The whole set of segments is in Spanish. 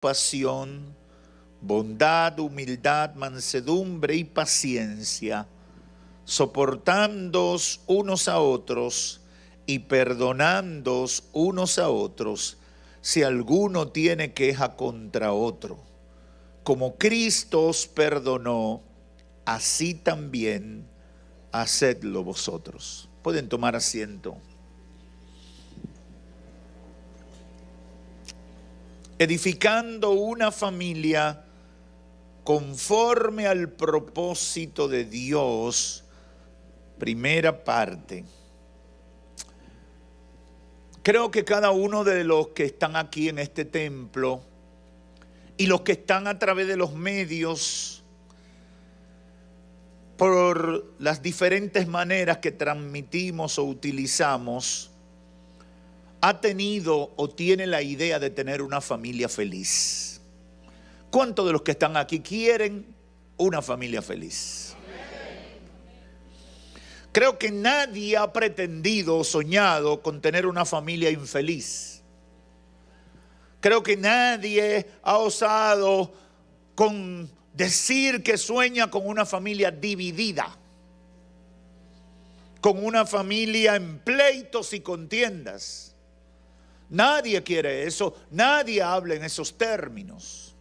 pasión, bondad, humildad, mansedumbre y paciencia, soportándoos unos a otros y perdonándoos unos a otros, si alguno tiene queja contra otro. Como Cristo os perdonó, así también hacedlo vosotros. Pueden tomar asiento. Edificando una familia conforme al propósito de Dios, primera parte. Creo que cada uno de los que están aquí en este templo y los que están a través de los medios, por las diferentes maneras que transmitimos o utilizamos, ha tenido o tiene la idea de tener una familia feliz. ¿Cuántos de los que están aquí quieren una familia feliz? Creo que nadie ha pretendido o soñado con tener una familia infeliz. Creo que nadie ha osado con decir que sueña con una familia dividida, con una familia en pleitos y contiendas. Nadie quiere eso, nadie habla en esos términos.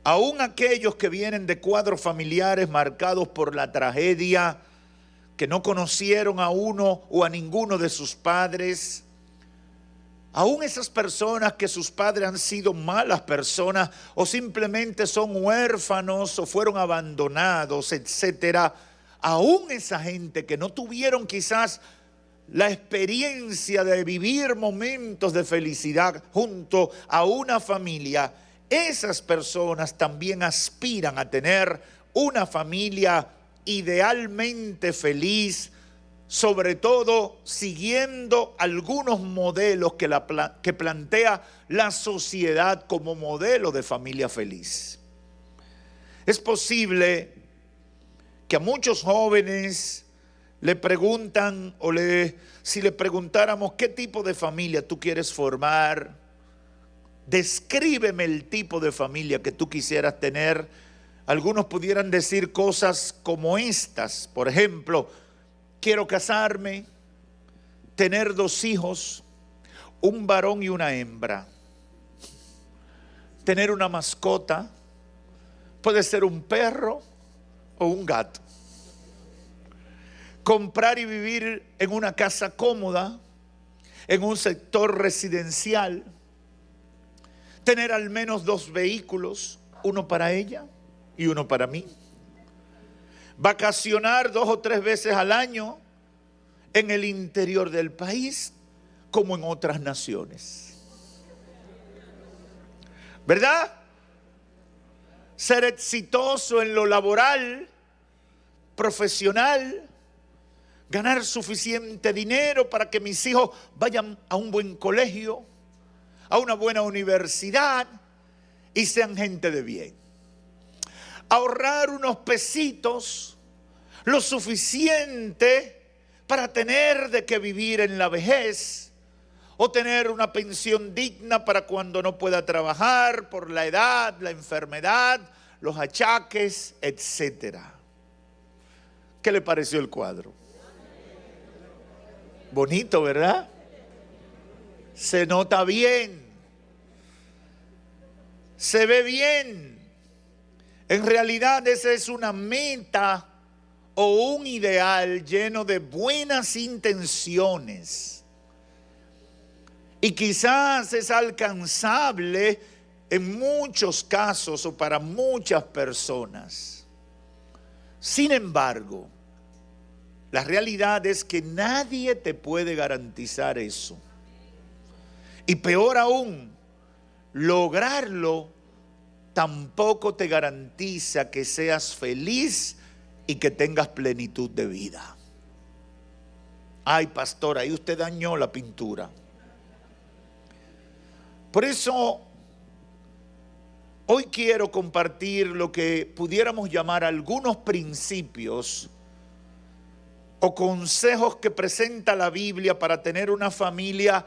Aún aquellos que vienen de cuadros familiares marcados por la tragedia, que no conocieron a uno o a ninguno de sus padres, aún esas personas que sus padres han sido malas personas o simplemente son huérfanos o fueron abandonados, etcétera, aún esa gente que no tuvieron quizás la experiencia de vivir momentos de felicidad junto a una familia, esas personas también aspiran a tener una familia idealmente feliz, sobre todo siguiendo algunos modelos que plantea la sociedad como modelo de familia feliz. Es posible que a muchos jóvenes le preguntan si le preguntáramos qué tipo de familia tú quieres formar, descríbeme el tipo de familia que tú quisieras tener. Algunos pudieran decir cosas como estas, por ejemplo: quiero casarme, tener 2 hijos, un varón y una hembra, tener una mascota, puede ser un perro o un gato, comprar y vivir en una casa cómoda, en un sector residencial, tener al menos 2 vehículos, uno para ella y uno para mí. Vacacionar 2 o 3 veces al año en el interior del país, como en otras naciones. ¿Verdad? Ser exitoso en lo laboral, profesional, ganar suficiente dinero para que mis hijos vayan a un buen colegio, a una buena universidad y sean gente de bien. Ahorrar unos pesitos, lo suficiente para tener de qué vivir en la vejez, o tener una pensión digna para cuando no pueda trabajar por la edad, la enfermedad, los achaques, etcétera. ¿Qué le pareció el cuadro? Bonito, ¿verdad? Se nota bien, se ve bien. En realidad esa es una meta o un ideal lleno de buenas intenciones. Y quizás es alcanzable en muchos casos o para muchas personas. Sin embargo, la realidad es que nadie te puede garantizar eso. Y peor aún, lograrlo tampoco te garantiza que seas feliz y que tengas plenitud de vida. Ay, pastor, ahí usted dañó la pintura. Por eso, hoy quiero compartir lo que pudiéramos llamar algunos principios o consejos que presenta la Biblia para tener una familia,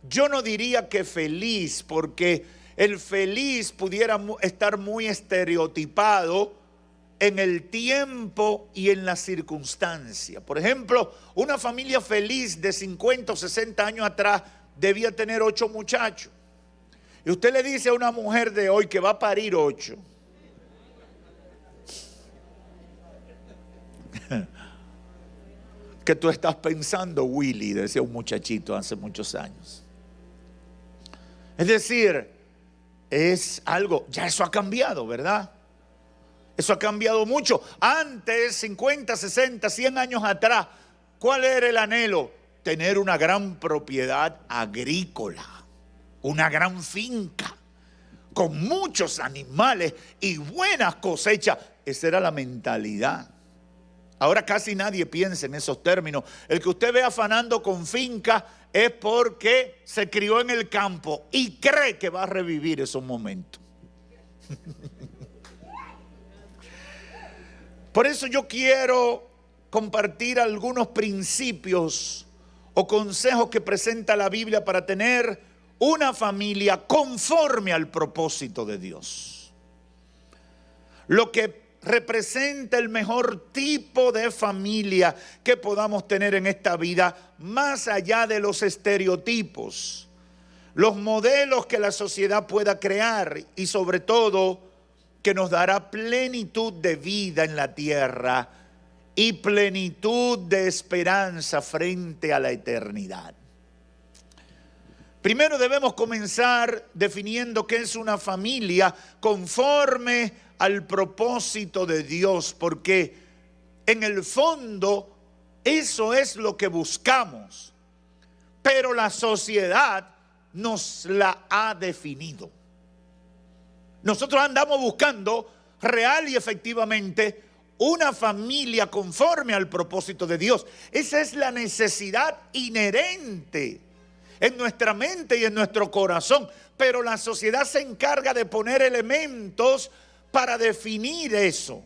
yo no diría que feliz, porque el feliz pudiera estar muy estereotipado en el tiempo y en la circunstancia. Por ejemplo, una familia feliz de 50 o 60 años atrás debía tener 8 muchachos. Y usted le dice a una mujer de hoy que va a parir 8. ¿Qué tú estás pensando, Willy? Decía un muchachito hace muchos años. Es decir, es algo, ya eso ha cambiado, ¿verdad? Eso ha cambiado mucho. Antes, 50, 60, 100 años atrás, ¿cuál era el anhelo? Tener una gran propiedad agrícola, una gran finca, con muchos animales y buenas cosechas. Esa era la mentalidad. Ahora casi nadie piensa en esos términos. El que usted ve afanando con finca es porque se crió en el campo y cree que va a revivir esos momentos. Por eso yo quiero compartir algunos principios o consejos que presenta la Biblia para tener una familia conforme al propósito de Dios. Lo que representa el mejor tipo de familia que podamos tener en esta vida, más allá de los estereotipos, los modelos que la sociedad pueda crear y sobre todo que nos dará plenitud de vida en la tierra y plenitud de esperanza frente a la eternidad. Primero debemos comenzar definiendo qué es una familia conforme al propósito de Dios, porque en el fondo eso es lo que buscamos, pero la sociedad nos la ha definido. Nosotros andamos buscando real y efectivamente una familia conforme al propósito de Dios. Esa es la necesidad inherente en nuestra mente y en nuestro corazón, pero la sociedad se encarga de poner elementos para definir eso.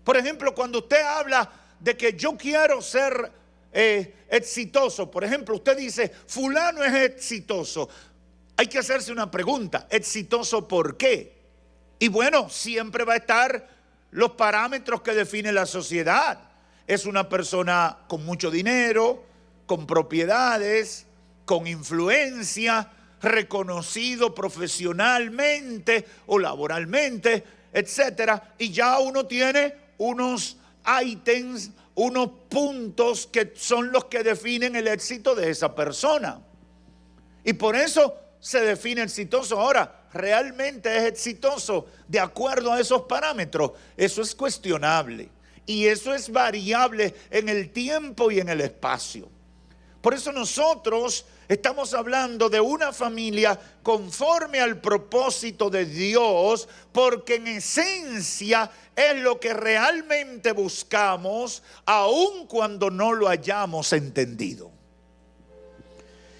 Por ejemplo, cuando usted habla de que yo quiero ser exitoso, por ejemplo, usted dice, fulano es exitoso. Hay que hacerse una pregunta, ¿exitoso por qué? Y bueno, siempre va a estar los parámetros que define la sociedad. Es una persona con mucho dinero, con propiedades, con influencia, reconocido profesionalmente o laboralmente, etcétera, y ya uno tiene unos ítems, unos puntos que son los que definen el éxito de esa persona. Y por eso se define exitoso. Ahora, ¿realmente es exitoso de acuerdo a esos parámetros? Eso es cuestionable y eso es variable en el tiempo y en el espacio. Por eso nosotros estamos hablando de una familia conforme al propósito de Dios, porque en esencia es lo que realmente buscamos, aun cuando no lo hayamos entendido.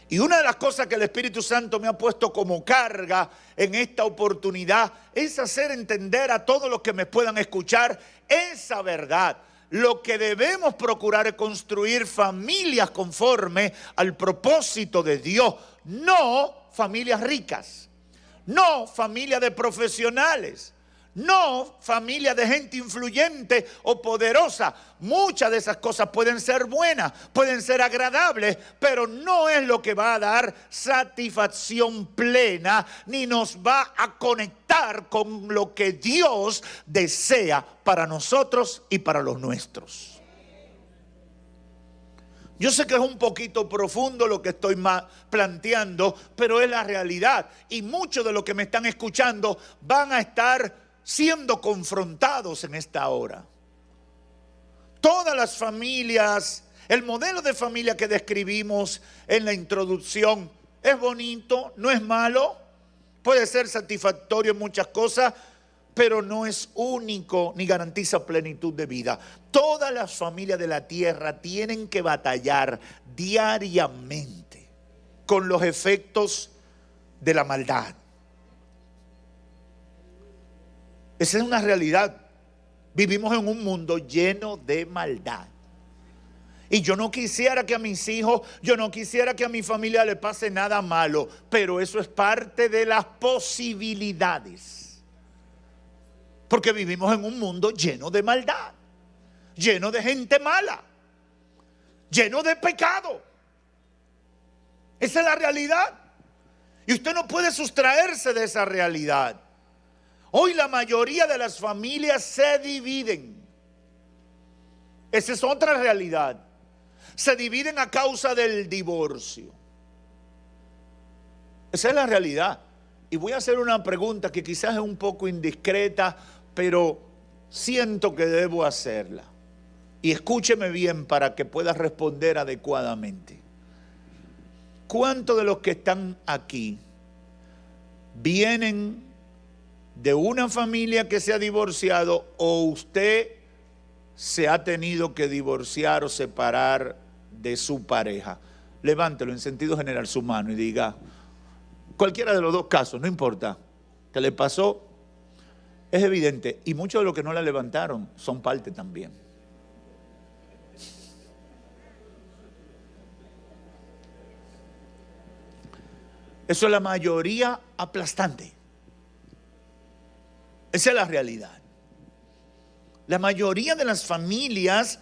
Y una de las cosas que el Espíritu Santo me ha puesto como carga en esta oportunidad es hacer entender a todos los que me puedan escuchar esa verdad. Lo que debemos procurar es construir familias conforme al propósito de Dios, no familias ricas, no familias de profesionales, no familias de gente influyente o poderosa. Muchas de esas cosas pueden ser buenas, pueden ser agradables, pero no es lo que va a dar satisfacción plena, ni nos va a conectar con lo que Dios desea para nosotros y para los nuestros. Yo sé que es un poquito profundo lo que estoy planteando, pero es la realidad. Y muchos de los que me están escuchando van a estar siendo confrontados en esta hora. Todas las familias, el modelo de familia que describimos en la introducción es bonito, no es malo, puede ser satisfactorio en muchas cosas, pero no es único ni garantiza plenitud de vida. Todas las familias de la tierra tienen que batallar diariamente con los efectos de la maldad. Esa es una realidad. Vivimos en un mundo lleno de maldad. Y yo no quisiera que a mis hijos, yo no quisiera que a mi familia le pase nada malo, pero eso es parte de las posibilidades. Porque vivimos en un mundo lleno de maldad, lleno de gente mala, lleno de pecado. Esa es la realidad. Y usted no puede sustraerse de esa realidad. Hoy la mayoría de las familias se dividen. Esa es otra realidad. Se dividen a causa del divorcio. Esa es la realidad. Y voy a hacer una pregunta que quizás es un poco indiscreta, pero siento que debo hacerla. Y escúcheme bien para que pueda responder adecuadamente. ¿Cuántos de los que están aquí vienen de una familia que se ha divorciado o usted se ha tenido que divorciar o separar de su pareja? Levántelo en sentido general su mano y diga, cualquiera de los dos casos, no importa, ¿qué le pasó? Es evidente, y muchos de los que no la levantaron son parte también. Eso es la mayoría aplastante. Esa es la realidad. La mayoría de las familias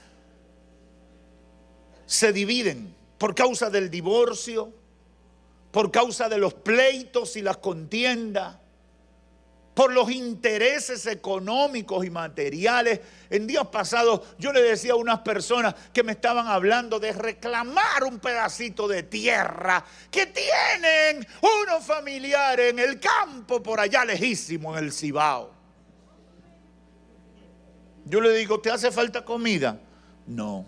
se dividen por causa del divorcio, por causa de los pleitos y las contiendas, por los intereses económicos y materiales. En días pasados yo le decía a unas personas que me estaban hablando de reclamar un pedacito de tierra que tienen unos familiares en el campo por allá lejísimo en el Cibao. Yo le digo, ¿te hace falta comida? No.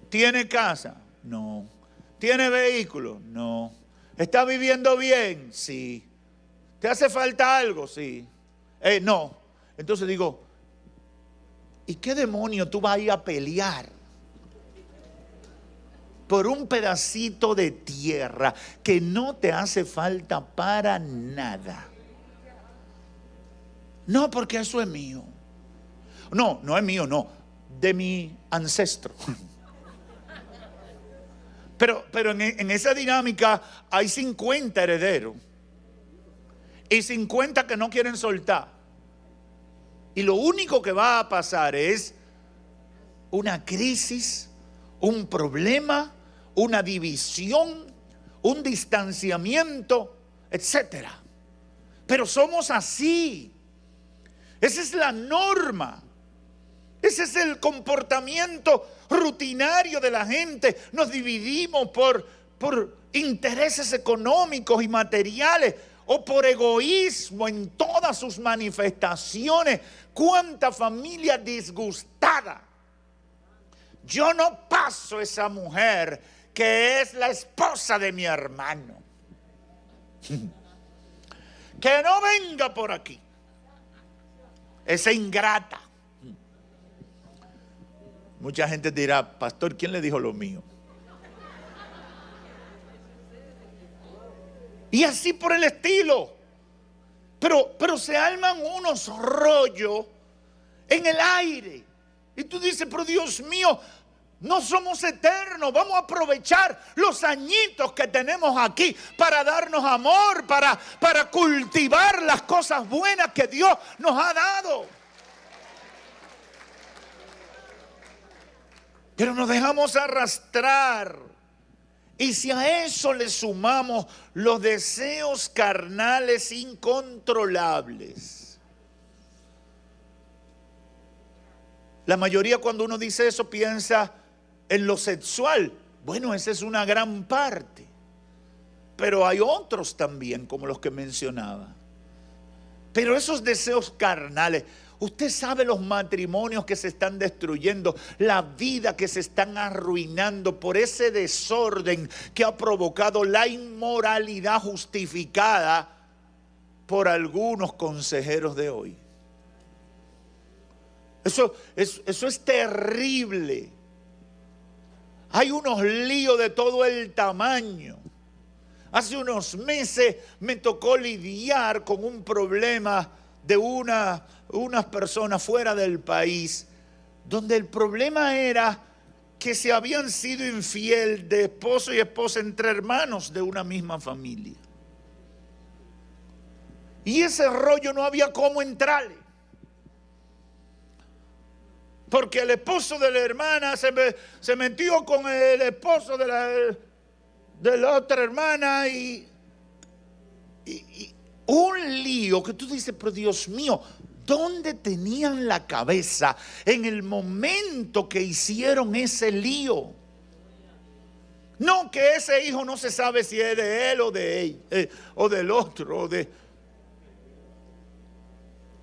¿Tiene casa? No. ¿Tiene vehículo? No. ¿Está viviendo bien? Sí. ¿Te hace falta algo? Sí. No. Entonces digo, ¿y qué demonio tú vas a ir a pelear por un pedacito de tierra que no te hace falta para nada? No, porque eso es mío. No, no es mío, no. De mi ancestro. Pero en esa dinámica hay 50 herederos. Y 50 que no quieren soltar. Y lo único que va a pasar es una crisis, un problema, una división, un distanciamiento, etc. Pero somos así. Esa es la norma. Ese es el comportamiento rutinario de la gente. Nos dividimos por intereses económicos y materiales, o por egoísmo en todas sus manifestaciones. ¿Cuánta familia disgustada? Yo no paso esa mujer que es la esposa de mi hermano. Que no venga por aquí. Esa ingrata. Mucha gente dirá, pastor, ¿quién le dijo lo mío? Y así por el estilo. Pero se arman unos rollos en el aire. Y tú dices, pero Dios mío, no somos eternos. Vamos a aprovechar los añitos que tenemos aquí para darnos amor, para cultivar las cosas buenas que Dios nos ha dado. Pero nos dejamos arrastrar. Y si a eso le sumamos los deseos carnales incontrolables. La mayoría cuando uno dice eso piensa en lo sexual. Bueno, esa es una gran parte. Pero hay otros también, como los que mencionaba. Pero esos deseos carnales, usted sabe los matrimonios que se están destruyendo, la vida que se están arruinando por ese desorden que ha provocado la inmoralidad justificada por algunos consejeros de hoy. Eso es terrible. Hay unos líos de todo el tamaño. Hace unos meses me tocó lidiar con un problema de unas personas fuera del país, donde el problema era que se habían sido infiel de esposo y esposa entre hermanos de una misma familia. Y ese rollo no había cómo entrarle. Porque el esposo de la hermana se metió con el esposo de la otra hermana y un lío que tú dices, pero Dios mío, ¿dónde tenían la cabeza en el momento que hicieron ese lío? No, que ese hijo no se sabe si es de él o de él, o del otro.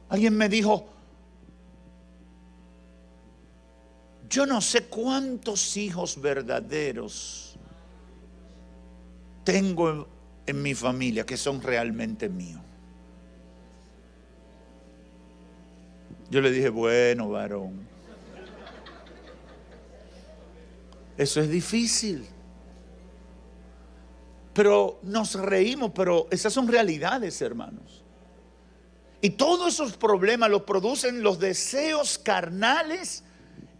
Alguien me dijo, yo no sé cuántos hijos verdaderos tengo en mi familia que son realmente míos. Yo le dije, bueno, varón, eso es difícil. Pero nos reímos, pero esas son realidades, hermanos. Y todos esos problemas los producen los deseos carnales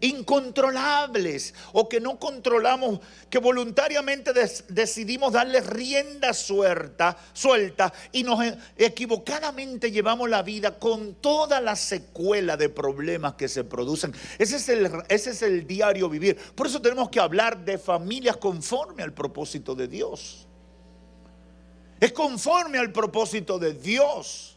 incontrolables, o que no controlamos, que voluntariamente decidimos darle rienda suelta y nos equivocadamente llevamos la vida con toda la secuela de problemas que se producen. Ese es el diario vivir. Por eso tenemos que hablar de familias conforme al propósito de Dios. Es conforme al propósito de Dios.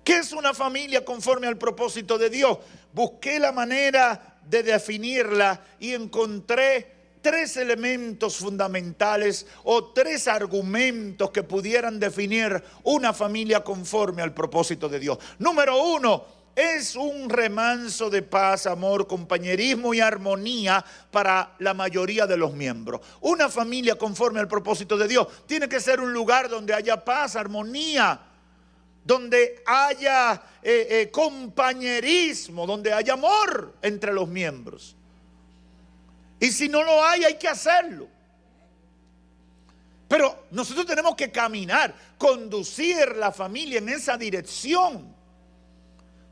¿Qué es una familia conforme al propósito de Dios? Busqué la manera de definirla y encontré 3 elementos fundamentales o 3 argumentos que pudieran definir una familia conforme al propósito de Dios. Número 1, es un remanso de paz, amor, compañerismo y armonía para la mayoría de los miembros. Una familia conforme al propósito de Dios tiene que ser un lugar donde haya paz, armonía, donde haya compañerismo, donde haya amor entre los miembros. Y si no lo hay que hacerlo. Pero nosotros tenemos que caminar, conducir la familia en esa dirección.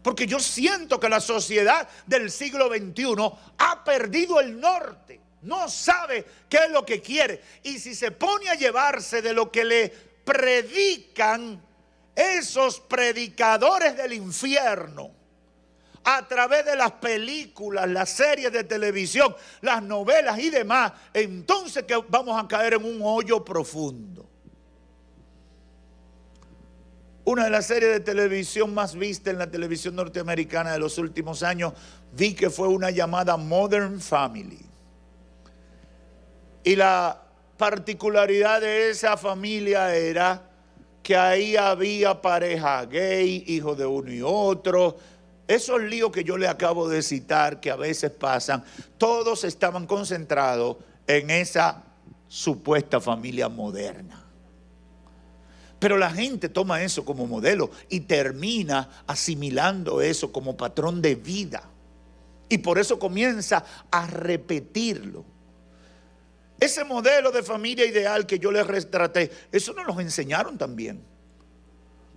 Porque yo siento que la sociedad del siglo XXI ha perdido el norte. No sabe qué es lo que quiere. Y si se pone a llevarse de lo que le predican esos predicadores del infierno, a través de las películas, las series de televisión, las novelas y demás, entonces que vamos a caer en un hoyo profundo. Una de las series de televisión más vistas en la televisión norteamericana de los últimos años, vi que fue una llamada Modern Family. Y la particularidad de esa familia era que ahí había pareja gay, hijos de uno y otro. Esos líos que yo le acabo de citar, que a veces pasan, todos estaban concentrados en esa supuesta familia moderna. Pero la gente toma eso como modelo y termina asimilando eso como patrón de vida. Y por eso comienza a repetirlo. Ese modelo de familia ideal que yo les retraté, eso nos lo enseñaron también.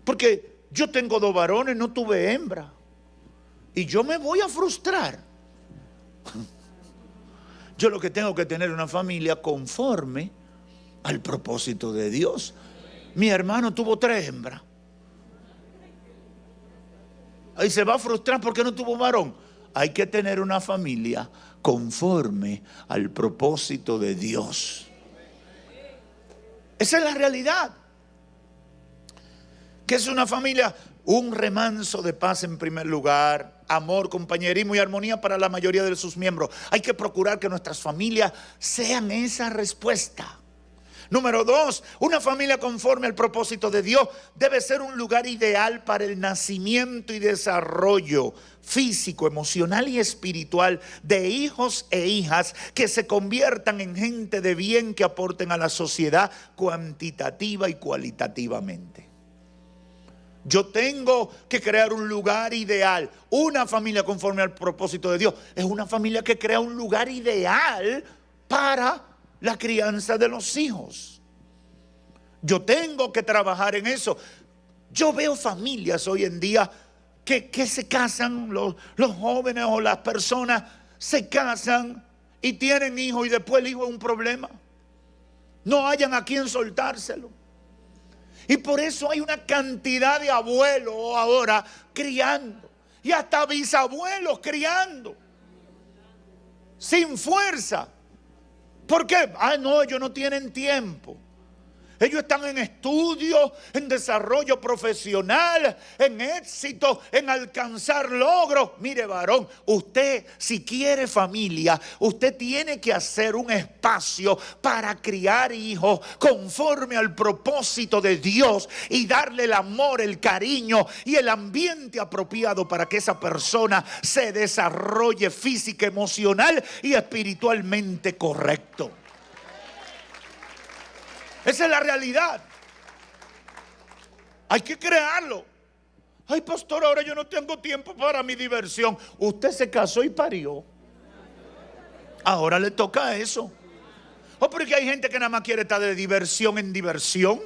Porque yo tengo 2 varones, no tuve hembra. Y yo me voy a frustrar. Yo lo que tengo que tener una familia conforme al propósito de Dios. Mi hermano tuvo 3 hembras. Ahí se va a frustrar porque no tuvo varón. Hay que tener una familia conforme al propósito de Dios. Esa es la realidad. ¿Qué es una familia? Un remanso de paz en primer lugar, amor, compañerismo y armonía para la mayoría de sus miembros. Hay que procurar que nuestras familias sean esa respuesta. Número 2, una familia conforme al propósito de Dios debe ser un lugar ideal para el nacimiento y desarrollo físico, emocional y espiritual de hijos e hijas que se conviertan en gente de bien que aporten a la sociedad cuantitativa y cualitativamente. Yo tengo que crear un lugar ideal. Una familia conforme al propósito de Dios es una familia que crea un lugar ideal para la crianza de los hijos. Yo tengo que trabajar en eso. Yo veo familias hoy en día que se casan, los jóvenes o las personas se casan y tienen hijos y después el hijo es un problema. No hayan a quien soltárselo. Y por eso hay una cantidad de abuelos ahora criando. Y hasta bisabuelos criando. Sin fuerza. ¿Por qué? No, ellos no tienen tiempo. Ellos están en estudio, en desarrollo profesional, en éxito, en alcanzar logros. Mire, varón, usted si quiere familia, usted tiene que hacer un espacio para criar hijos conforme al propósito de Dios y darle el amor, el cariño y el ambiente apropiado para que esa persona se desarrolle física, emocional y espiritualmente correcto. Esa es la realidad. Hay que crearlo. Ay, pastor, ahora yo no tengo tiempo para mi diversión. Usted se casó y parió. Ahora le toca eso. O porque hay gente que nada más quiere estar de diversión en diversión.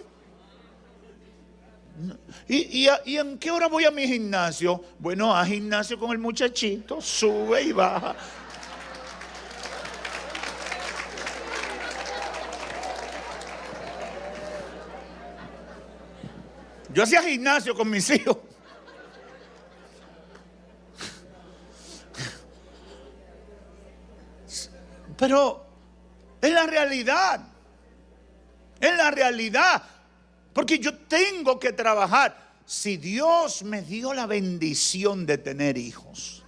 ¿Y en qué hora voy a mi gimnasio? Bueno, a gimnasio con el muchachito. Sube y baja. Yo hacía gimnasio con mis hijos. Pero es la realidad. Es la realidad. Porque yo tengo que trabajar. Si Dios me dio la bendición de tener hijos,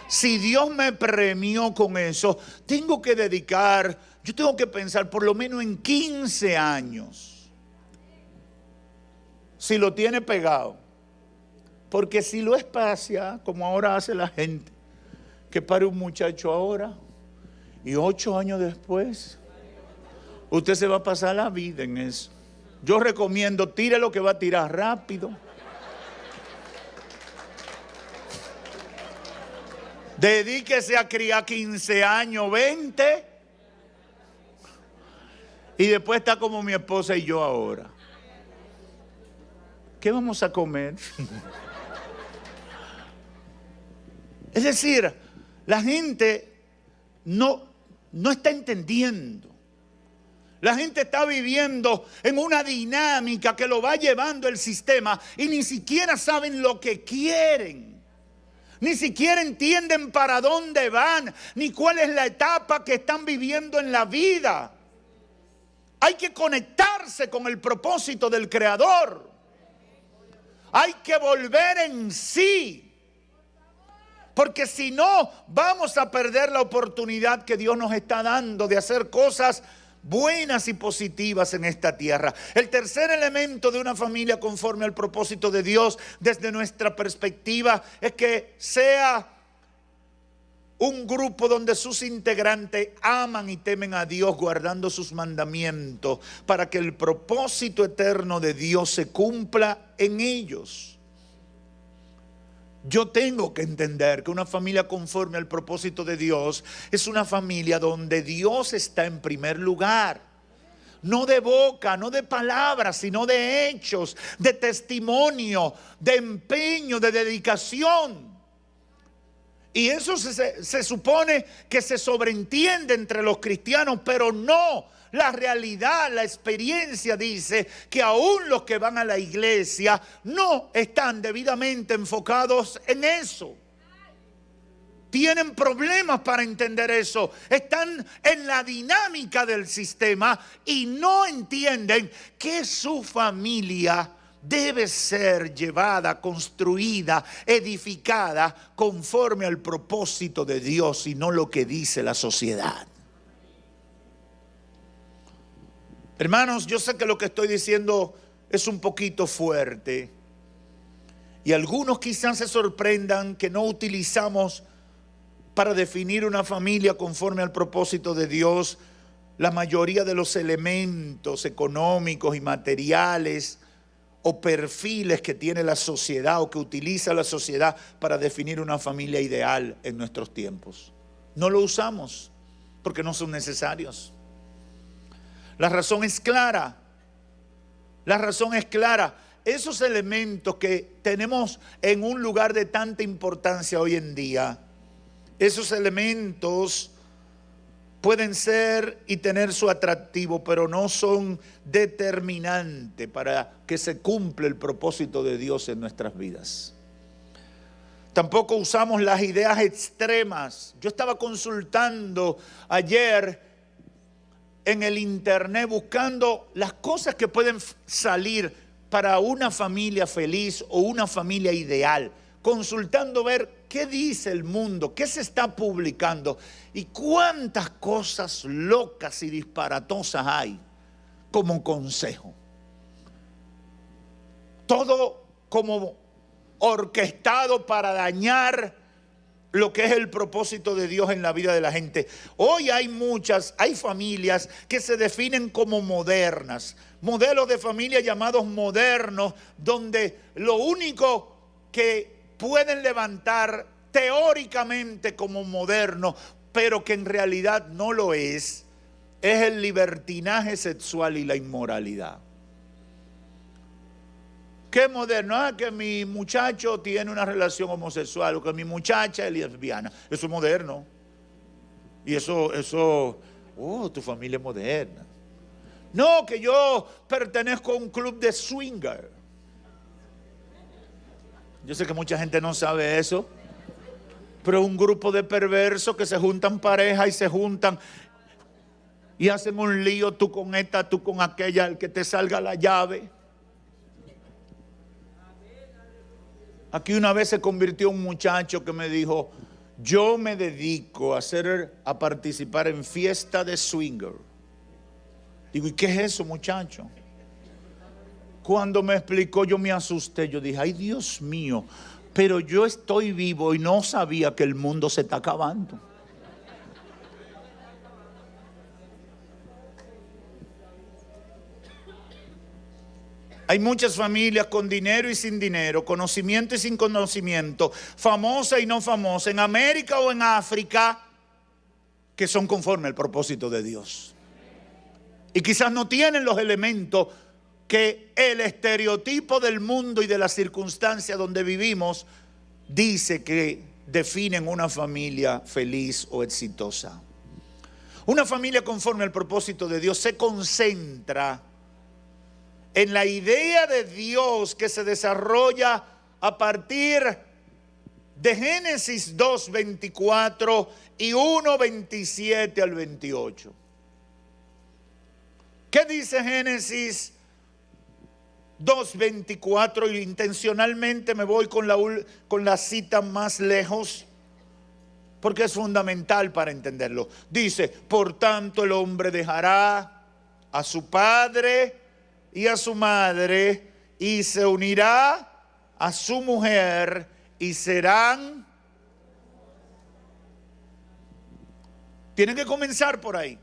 si Dios me premió con eso, tengo que dedicar, yo tengo que pensar por lo menos en 15 años. Si lo tiene pegado. Porque si lo espacia, como ahora hace la gente, que pare un muchacho ahora y 8 años después, usted se va a pasar la vida en eso. Yo recomiendo, tire lo que va a tirar rápido. Dedíquese a criar 15 años, 20. Y después está como mi esposa y yo ahora. ¿Qué vamos a comer? Es decir, la gente no está entendiendo. La gente está viviendo en una dinámica que lo va llevando el sistema y ni siquiera saben lo que quieren. Ni siquiera entienden para dónde van, ni cuál es la etapa que están viviendo en la vida. Hay que conectarse con el propósito del Creador. Hay que volver en sí. Porque si no, vamos a perder la oportunidad que Dios nos está dando de hacer cosas buenas y positivas en esta tierra. El tercer elemento de una familia conforme al propósito de Dios, desde nuestra perspectiva, es que sea un grupo donde sus integrantes aman y temen a Dios, guardando sus mandamientos, para que el propósito eterno de Dios se cumpla en ellos. Yo tengo que entender que una familia conforme al propósito de Dios es una familia donde Dios está en primer lugar. No de boca, no de palabras, sino de hechos, de testimonio, de empeño, de dedicación. Y eso se supone que se sobreentiende entre los cristianos, pero no. La realidad, la experiencia dice que aún los que van a la iglesia no están debidamente enfocados en eso. Tienen problemas para entender eso. Están en la dinámica del sistema y no entienden que su familia debe ser llevada, construida, edificada conforme al propósito de Dios y no lo que dice la sociedad. Hermanos, yo sé que lo que estoy diciendo es un poquito fuerte y algunos quizás se sorprendan que no utilizamos para definir una familia conforme al propósito de Dios la mayoría de los elementos económicos y materiales o perfiles que tiene la sociedad o que utiliza la sociedad para definir una familia ideal en nuestros tiempos. No lo usamos porque no son necesarios. La razón es clara. La razón es clara. Esos elementos que tenemos en un lugar de tanta importancia hoy en día, esos elementos pueden ser y tener su atractivo, pero no son determinantes para que se cumpla el propósito de Dios en nuestras vidas. Tampoco usamos las ideas extremas. Yo estaba consultando ayer en el internet buscando las cosas que pueden salir para una familia feliz o una familia ideal. Consultando ver qué dice el mundo, qué se está publicando y cuántas cosas locas y disparatosas hay como consejo. Todo como orquestado para dañar lo que es el propósito de Dios en la vida de la gente. Hoy hay familias que se definen como modernas, modelos de familia llamados modernos, donde lo único que pueden levantar teóricamente como moderno, pero que en realidad no lo es el libertinaje sexual y la inmoralidad. ¿Qué moderno? Que mi muchacho tiene una relación homosexual o que mi muchacha es lesbiana. Eso es moderno. Y tu familia es moderna. No, que yo pertenezco a un club de swinger. Yo sé que mucha gente no sabe eso, pero un grupo de perversos que se juntan parejas y se juntan y hacen un lío, tú con esta, tú con aquella, el que te salga la llave. Aquí una vez se convirtió un muchacho que me dijo, yo me dedico a participar en fiesta de swinger. Digo, ¿y qué es eso, muchacho? Cuando me explicó, yo me asusté. Yo dije, ay, Dios mío, pero yo estoy vivo y no sabía que el mundo se está acabando. Hay muchas familias con dinero y sin dinero, conocimiento y sin conocimiento, famosa y no famosa, en América o en África, que son conforme al propósito de Dios. Y quizás no tienen los elementos que el estereotipo del mundo y de las circunstancias donde vivimos dice que definen una familia feliz o exitosa. Una familia conforme al propósito de Dios se concentra en la idea de Dios que se desarrolla a partir de Génesis 2:24 y 1:27 al 28. ¿Qué dice Génesis 2:24? Y intencionalmente me voy con la cita más lejos, porque es fundamental para entenderlo. Dice, por tanto el hombre dejará a su padre y a su madre y se unirá a su mujer y serán. Tienen que comenzar por ahí.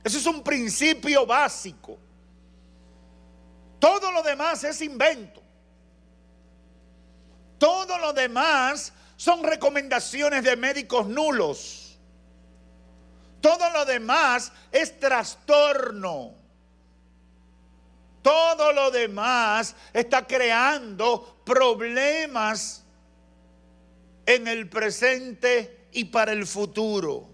Ese es un principio básico. Todo lo demás es invento. Todo lo demás son recomendaciones de médicos nulos. Todo lo demás es trastorno. Todo lo demás está creando problemas en el presente y para el futuro.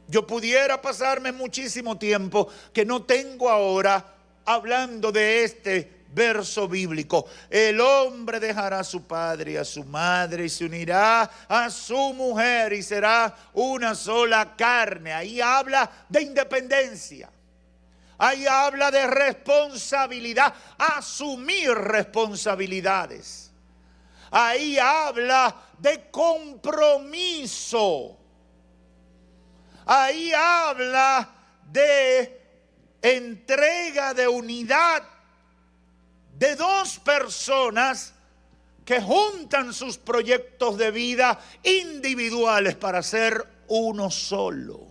Yo pudiera pasarme muchísimo tiempo que no tengo ahora hablando de este verso bíblico. El hombre dejará a su padre y a su madre y se unirá a su mujer y será una sola carne. Ahí habla de independencia. Ahí habla de responsabilidad, asumir responsabilidades. Ahí habla de compromiso. Ahí habla de entrega de unidad de dos personas que juntan sus proyectos de vida individuales para ser uno solo.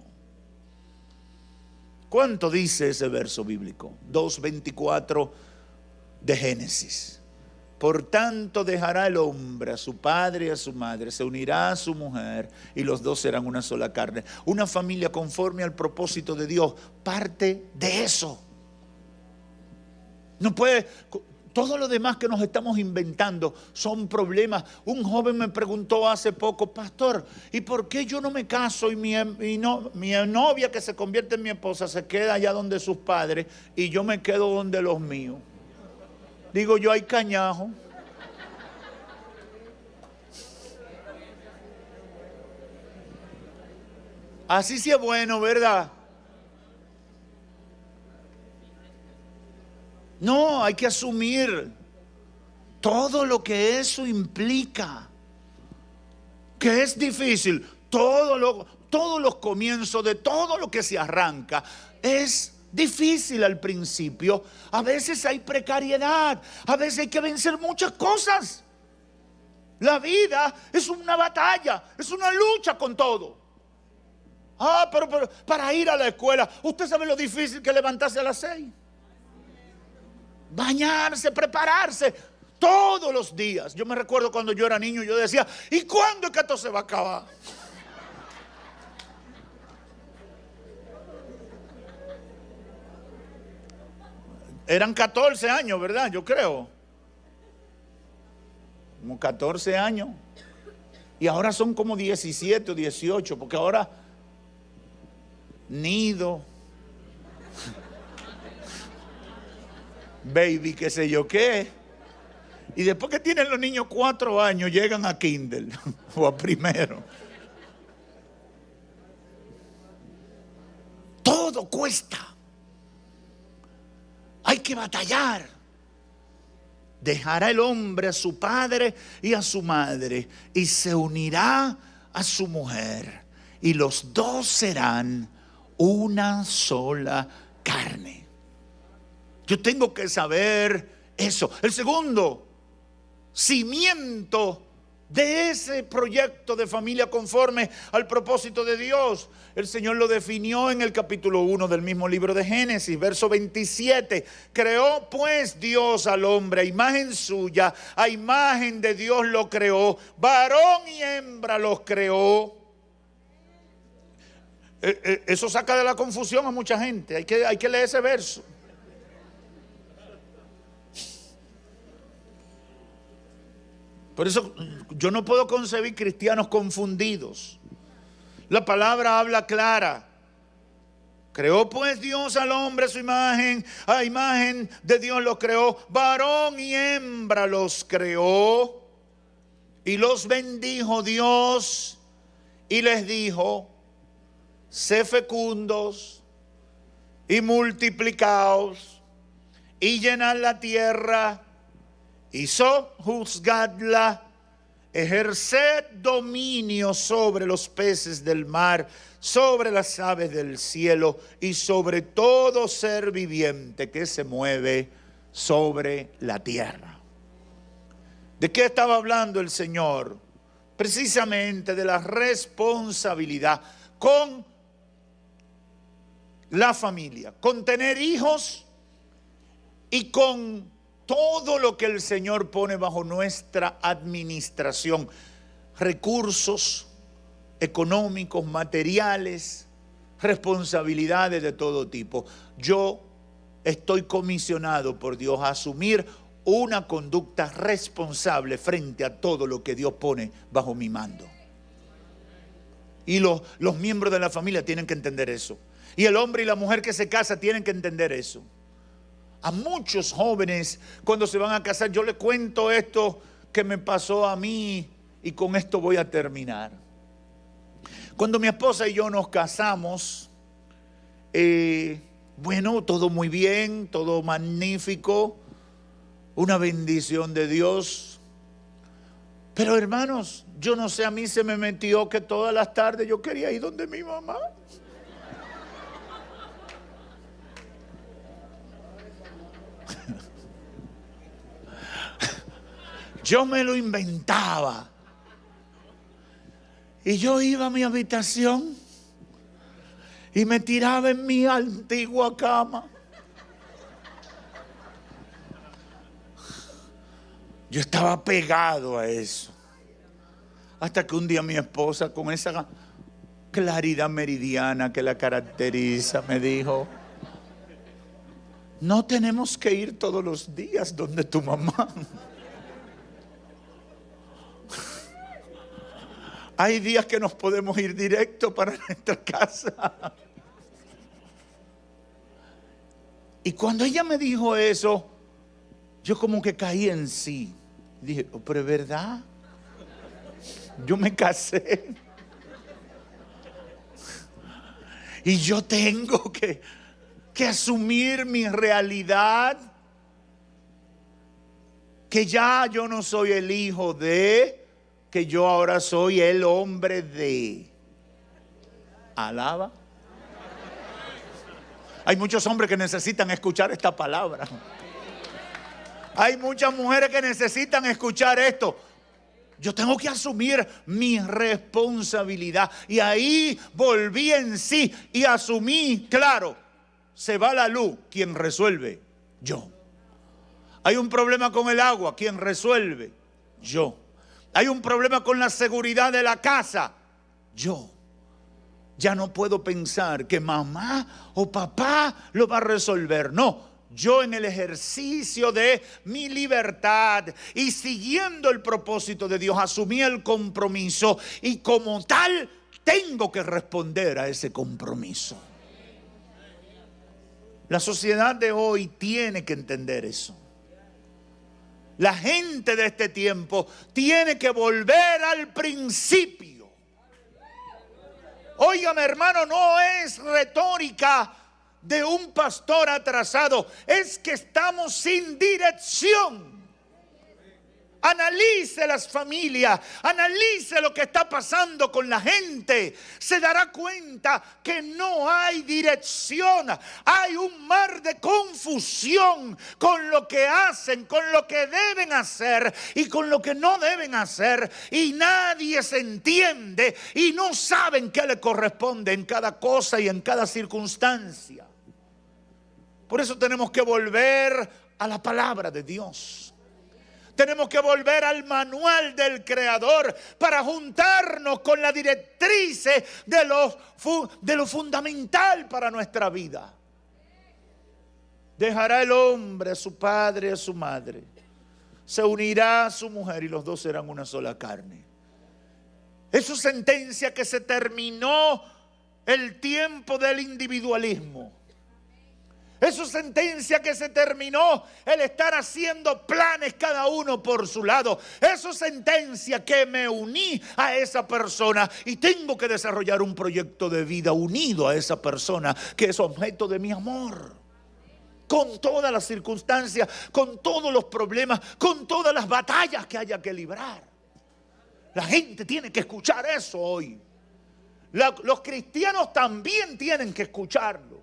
¿Cuánto dice ese verso bíblico? 2:24 de Génesis. Por tanto dejará el hombre a su padre y a su madre, se unirá a su mujer y los dos serán una sola carne. Una familia conforme al propósito de Dios parte de eso. No puede, Todo lo demás que nos estamos inventando son problemas. Un joven me preguntó hace poco: pastor, ¿y por qué yo no me caso y mi novia que se convierte en mi esposa se queda allá donde sus padres y yo me quedo donde los míos? Digo yo, hay cañajo. Así sí es bueno, ¿verdad? No, hay que asumir todo lo que eso implica. Que es difícil. Todos los comienzos de todo lo que se arranca es difícil al principio. A veces hay precariedad. A veces hay que vencer muchas cosas. La vida es una batalla, es una lucha con todo. Pero para ir a la escuela, usted sabe lo difícil que es levantarse a las 6. Bañarse, prepararse todos los días. Yo me recuerdo cuando yo era niño, yo decía: ¿y cuándo es que esto se va a acabar? Eran 14 años, ¿verdad? Yo creo. Como 14 años. Y ahora son como 17 o 18, porque ahora nido, baby, qué sé yo qué. Y después que tienen los niños 4 años, llegan a Kindle o a primero. Todo cuesta. Hay que batallar. Dejará el hombre a su padre y a su madre y se unirá a su mujer. Y los dos serán una sola carne. Yo tengo que saber eso. El segundo cimiento de ese proyecto de familia conforme al propósito de Dios, el Señor lo definió en el capítulo 1 del mismo libro de Génesis, verso 27. Creó pues Dios al hombre a imagen suya, a imagen de Dios lo creó, varón y hembra los creó. Eso saca de la confusión a mucha gente. Hay que leer ese verso. Por eso yo no puedo concebir cristianos confundidos. La palabra habla clara. Creó pues Dios al hombre a su imagen, a imagen de Dios los creó, varón y hembra los creó, y los bendijo Dios y les dijo: sé fecundos y multiplicaos y llenad la tierra y sojuzgadla, ejerced dominio sobre los peces del mar, sobre las aves del cielo y sobre todo ser viviente que se mueve sobre la tierra. ¿De qué estaba hablando el Señor? Precisamente de la responsabilidad con la familia, con tener hijos y con todo lo que el Señor pone bajo nuestra administración, recursos económicos, materiales, responsabilidades de todo tipo. Yo estoy comisionado por Dios a asumir una conducta responsable frente a todo lo que Dios pone bajo mi mando. Y los miembros de la familia tienen que entender eso. Y el hombre y la mujer que se casa tienen que entender eso. A muchos jóvenes, cuando se van a casar, yo les cuento esto que me pasó a mí y con esto voy a terminar. Cuando mi esposa y yo nos casamos, bueno, todo muy bien, todo magnífico, una bendición de Dios. Pero hermanos, yo no sé, a mí se me metió que todas las tardes yo quería ir donde mi mamá. Yo me lo inventaba. Y yo iba a mi habitación y me tiraba en mi antigua cama. Yo estaba pegado a eso. Hasta que un día mi esposa, con esa claridad meridiana que la caracteriza, me dijo: No tenemos que ir todos los días donde tu mamá. Hay días que nos podemos ir directo para nuestra casa. Y cuando ella me dijo eso, yo como que caí en sí. Dije, oh, pero es verdad. Yo me casé. Y yo tengo que asumir mi realidad. Que ya yo no soy el hijo de, que yo ahora soy el hombre de. Alaba. Hay muchos hombres que necesitan escuchar esta palabra. Hay muchas mujeres que necesitan escuchar esto. Yo tengo que asumir mi responsabilidad. Y ahí volví en sí y asumí, claro, se va la luz, ¿quién resuelve? Yo. Hay un problema con el agua, ¿quién resuelve? Yo. Hay un problema con la seguridad de la casa, yo. Ya no puedo pensar que mamá o papá lo va a resolver. No, yo en el ejercicio de mi libertad y siguiendo el propósito de Dios, asumí el compromiso y como tal tengo que responder a ese compromiso. La sociedad de hoy tiene que entender eso. La gente de este tiempo tiene que volver al principio. Óigame, hermano, no es retórica de un pastor atrasado, es que estamos sin dirección. Analice las familias, analice lo que está pasando con la gente. Se dará cuenta que no hay dirección. Hay un mar de confusión con lo que hacen, con lo que deben hacer y con lo que no deben hacer. Y nadie se entiende y no saben qué le corresponde en cada cosa y en cada circunstancia. Por eso tenemos que volver a la palabra de Dios. Tenemos que volver al manual del Creador para juntarnos con la directriz de lo fundamental para nuestra vida. Dejará el hombre a su padre y a su madre. Se unirá a su mujer y los dos serán una sola carne. Es su sentencia que se terminó el tiempo del individualismo. Es su sentencia que se terminó el estar haciendo planes cada uno por su lado. Es su sentencia que me uní a esa persona y tengo que desarrollar un proyecto de vida unido a esa persona que es objeto de mi amor. Con todas las circunstancias, con todos los problemas, con todas las batallas que haya que librar. La gente tiene que escuchar eso hoy. Los cristianos también tienen que escucharlo.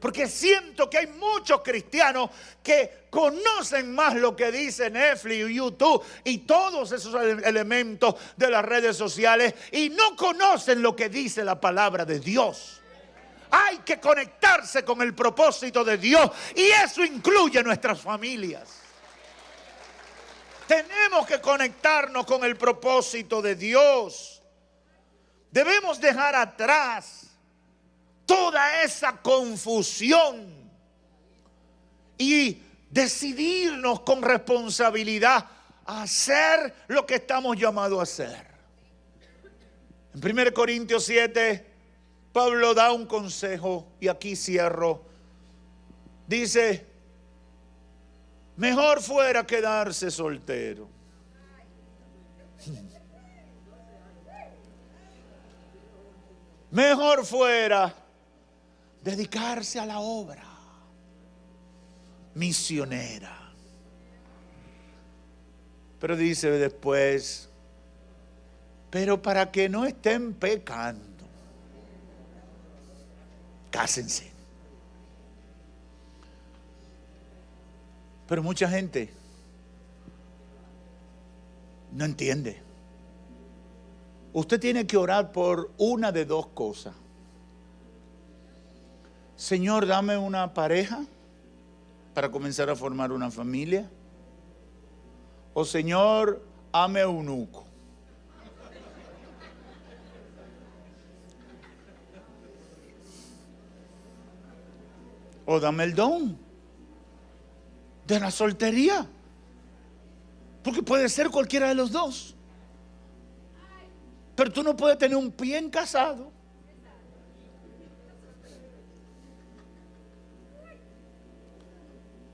Porque siento que hay muchos cristianos que conocen más lo que dice Netflix, YouTube y todos esos elementos de las redes sociales y no conocen lo que dice la palabra de Dios. Hay que conectarse con el propósito de Dios y eso incluye nuestras familias. Tenemos que conectarnos con el propósito de Dios. Debemos dejar atrás toda esa confusión y decidirnos con responsabilidad a hacer lo que estamos llamados a hacer. En 1 Corintios 7, Pablo da un consejo y aquí cierro. Dice, mejor fuera quedarse soltero. Mejor fuera dedicarse a la obra misionera. Pero dice después, pero para que no estén pecando, cásense. Pero mucha gente no entiende. Usted tiene que orar por una de dos cosas. Señor, dame una pareja para comenzar a formar una familia. O Señor, hame eunuco. o dame el don de la soltería. Porque puede ser cualquiera de los dos. Pero tú no puedes tener un pie en casado.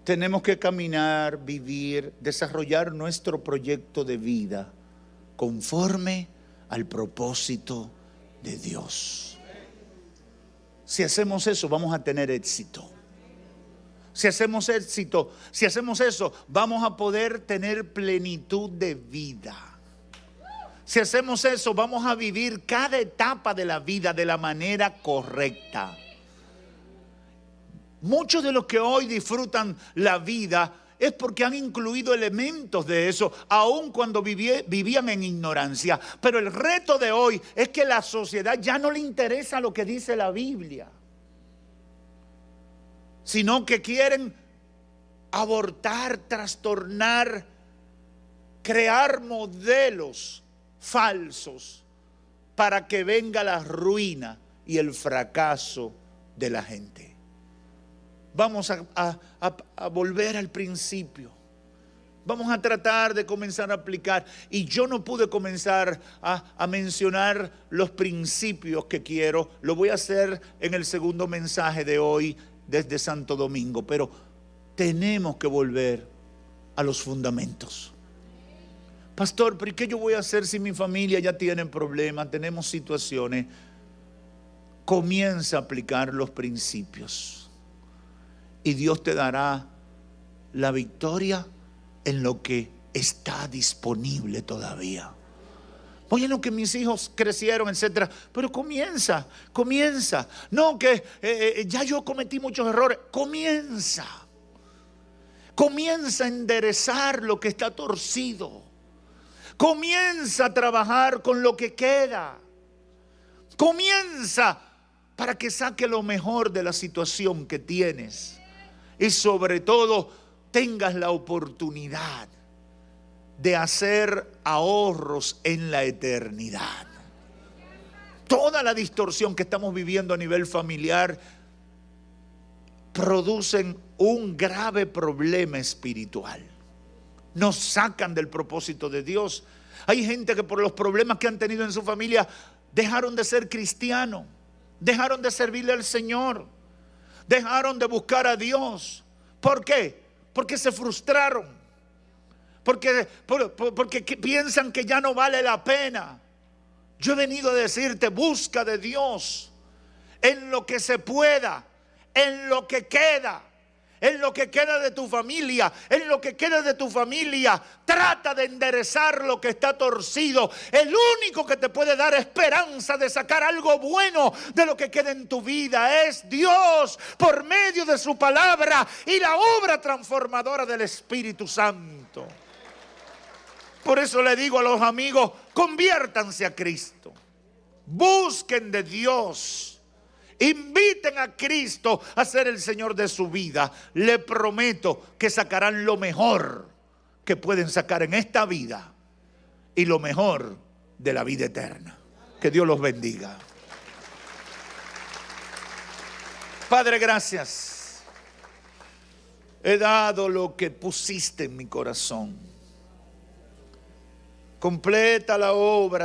Tenemos que caminar, vivir, desarrollar nuestro proyecto de vida conforme al propósito de Dios. Si hacemos eso, vamos a tener éxito. Si hacemos eso, vamos a poder tener plenitud de vida. Si hacemos eso, vamos a vivir cada etapa de la vida de la manera correcta. Muchos de los que hoy disfrutan la vida es porque han incluido elementos de eso, aun cuando vivían en ignorancia. Pero el reto de hoy es que la sociedad ya no le interesa lo que dice la Biblia, sino que quieren abortar, trastornar, crear modelos falsos para que venga la ruina y el fracaso de la gente. Vamos a volver al principio. Vamos a tratar de comenzar a aplicar. Y yo no pude comenzar a mencionar los principios que quiero. Lo voy a hacer en el segundo mensaje de hoy desde Santo Domingo. Pero tenemos que volver a los fundamentos. Pastor, ¿pero qué yo voy a hacer si mi familia ya tiene problemas, tenemos situaciones? Comienza a aplicar los principios. Y Dios te dará la victoria en lo que está disponible todavía. Oye, lo que mis hijos crecieron, etcétera. Pero comienza. No que ya yo cometí muchos errores. Comienza a enderezar lo que está torcido. Comienza a trabajar con lo que queda. Comienza para que saque lo mejor de la situación que tienes. Y sobre todo, tengas la oportunidad de hacer ahorros en la eternidad. Toda la distorsión que estamos viviendo a nivel familiar producen un grave problema espiritual. Nos sacan del propósito de Dios. Hay gente que por los problemas que han tenido en su familia dejaron de ser cristianos, dejaron de servirle al Señor, dejaron de buscar a Dios. ¿Por qué? Porque se frustraron. Porque piensan que ya no vale la pena. Yo he venido a decirte, busca de Dios en lo que se pueda, en lo que queda. En lo que queda de tu familia, trata de enderezar lo que está torcido. El único que te puede dar esperanza de sacar algo bueno de lo que queda en tu vida es Dios, por medio de su palabra y la obra transformadora del Espíritu Santo. Por eso le digo a los amigos, conviértanse a Cristo, busquen de Dios. Inviten a Cristo a ser el Señor de su vida. Le prometo que sacarán lo mejor que pueden sacar en esta vida y lo mejor de la vida eterna. Que Dios los bendiga. Padre, gracias. He dado lo que pusiste en mi corazón. Completa la obra,